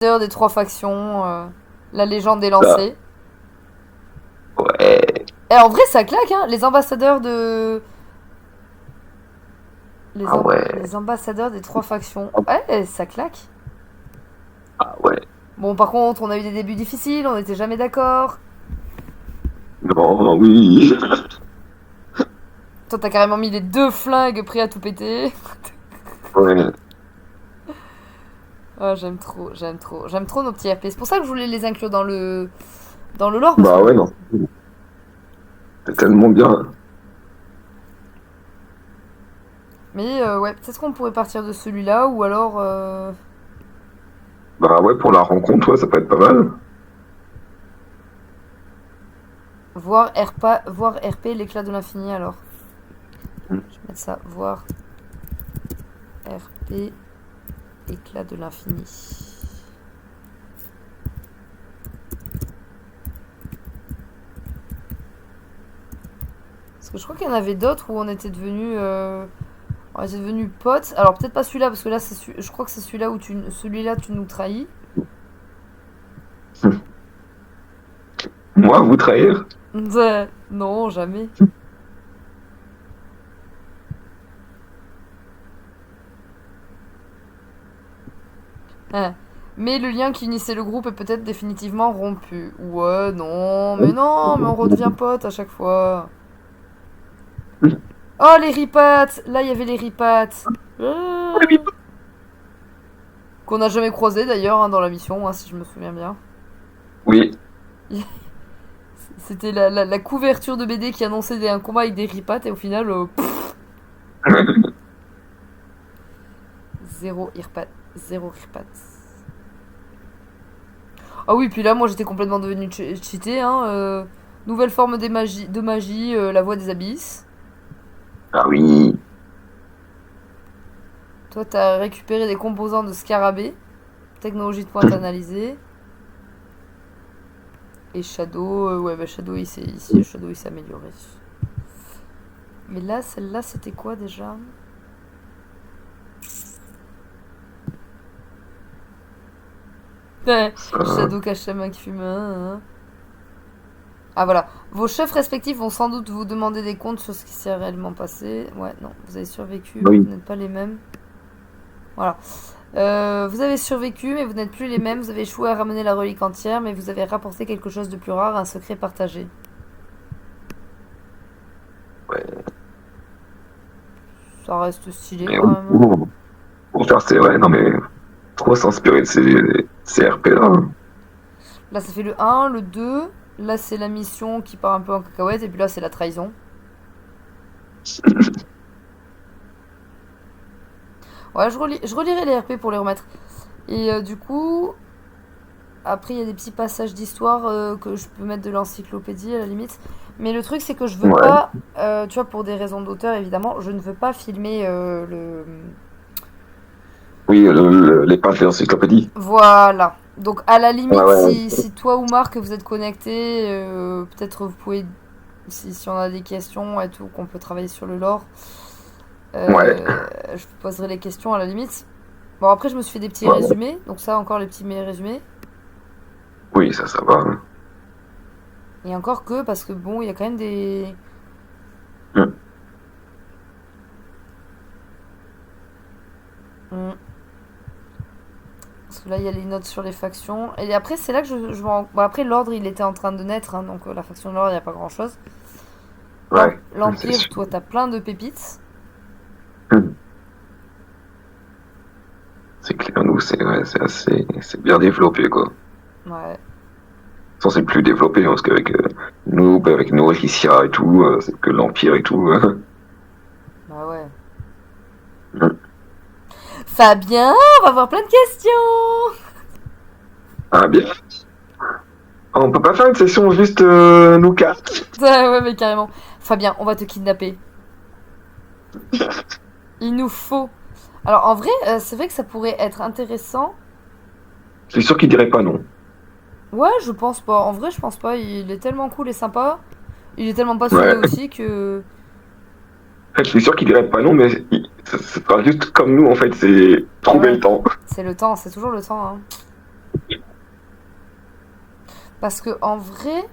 des trois factions, la légende est Ça, lancée. ouais. Et en vrai, ça claque, hein, les ambassadeurs de... Ah ouais. Les ambassadeurs des trois factions. Ouais, ça claque. Ah ouais. Bon, par contre, on a eu des débuts difficiles, on n'était jamais d'accord. Non, oui. Toi, t'as carrément mis les deux flingues prêts à tout péter. Ouais. Ah, j'aime trop, j'aime trop. J'aime trop nos petits RP. C'est pour ça que je voulais les inclure dans le lore, parce que Bah ouais, bon... non. C'est tellement bien. Mais ouais, peut-être qu'on pourrait partir de celui-là, ou alors... Bah ouais, pour la rencontre, ouais, ça peut être pas mal. voir RP l'éclat de l'infini, alors. Je vais mettre ça, voir RP éclat de l'infini. Parce que je crois qu'il y en avait d'autres où on était devenus potes. Alors peut-être pas celui-là parce que là je crois que c'est celui-là tu nous trahis. Moi, vous trahir? Non, jamais. Hein. Mais le lien qui unissait le groupe est peut-être définitivement rompu. Ouais, non, mais on redevient potes à chaque fois. Oh, les ripates. Là, il y avait les ripates. Qu'on n'a jamais croisé d'ailleurs, hein, dans la mission, hein, si je me souviens bien. Oui. C'était la couverture de BD qui annonçait un combat avec des ripates et au final, zéro ripat. Zéro ripat. Ah oui, puis là, moi j'étais complètement devenu cheaté, hein. Nouvelle forme de magie, la voie des abysses. Ah oui. Toi, t'as récupéré des composants de scarabée. Technologie de pointe analysée. Et Shadow, ouais, bah Shadow Shadow il s'est amélioré. Mais là, celle-là, c'était quoi déjà? Ça... Shadow cache sa main qui fume. Ah voilà. Vos chefs respectifs vont sans doute vous demander des comptes sur ce qui s'est réellement passé. Ouais, non, vous avez survécu, mais vous Oui. n'êtes pas les mêmes. Voilà. Vous avez survécu, mais vous n'êtes plus les mêmes. Vous avez échoué à ramener la relique entière, mais vous avez rapporté quelque chose de plus rare, un secret partagé. Ouais. Ça reste stylé Mais quand oui, même, hein. pour faire c'est ouais, non mais trop s'inspirer de ces RP-là. Hein. Là, ça fait le un, le 2. Là, c'est la mission qui part un peu en cacahuète. Et puis là, c'est la trahison. Ouais, je relirai les RP pour les remettre. Et du coup, après, il y a des petits passages d'histoire que je peux mettre de l'encyclopédie à la limite. Mais le truc, c'est que je veux Ouais. pas, tu vois, pour des raisons d'auteur évidemment, je ne veux pas filmer le. Oui, les pages de l'encyclopédie. Voilà. Donc, à la Ouais, limite, ouais, si toi ou Marc vous êtes connectés, peut-être vous pouvez, si on a des questions et tout, qu'on peut travailler sur le lore, ouais. je vous poserai les questions à la limite. Bon, après, je me suis fait des petits Ouais, ouais. résumés. Donc, ça, encore les petits résumés. Oui, ça va. Hein. Et encore que, parce que bon, il y a quand même des. Hmm. Parce que là, il y a les notes sur les factions. Et après, c'est là que je me rends. Bon, après, l'ordre, il était en train de naître, hein, donc la faction de l'ordre, il n'y a pas grand-chose. Ouais, c'est L'Empire, sûr. toi, t'as plein de pépites. C'est clair, nous, c'est ouais, c'est assez, c'est bien développé, quoi. Ouais. Sans c'est plus développé, hein, parce qu'avec nous, bah, avec nos Ricia et tout, c'est que l'Empire et tout. Bah ouais. Fabien, on va avoir plein de questions. Ah bien. On peut pas faire une session juste nous quatre? Ouais, mais carrément. Fabien, on va te kidnapper. Il nous faut. Alors, en vrai, c'est vrai que ça pourrait être intéressant. Je suis sûr qu'il dirait pas non. Ouais, je pense pas. En vrai, je pense pas. Il est tellement cool et sympa. Il est tellement passionné Ouais. aussi que. En fait, je suis sûr qu'il dirait pas non, mais ce sera juste comme nous, en fait, c'est Eh trouver ouais. le temps. C'est le temps, c'est toujours le temps, hein. Parce que en vrai,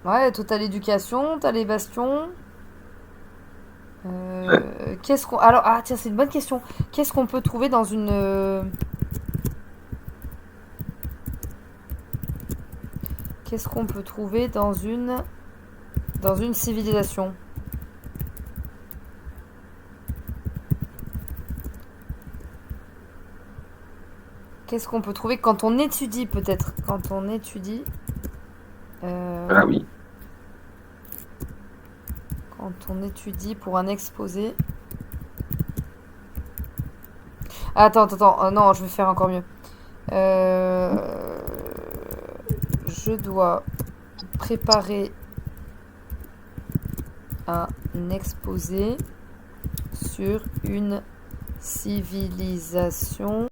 ouais, toi t'as l'éducation, t'as les bastions. Ouais. Qu'est-ce qu'on. Alors, ah tiens, c'est une bonne question. Qu'est-ce qu'on peut trouver dans une. Qu'est-ce qu'on peut trouver dans une. Dans une civilisation? Qu'est-ce qu'on peut trouver quand on étudie, peut-être? Quand on étudie. Ah oui. Quand on étudie pour un exposé. Ah, attends. Non, je vais faire encore mieux. Je dois préparer un exposé sur une civilisation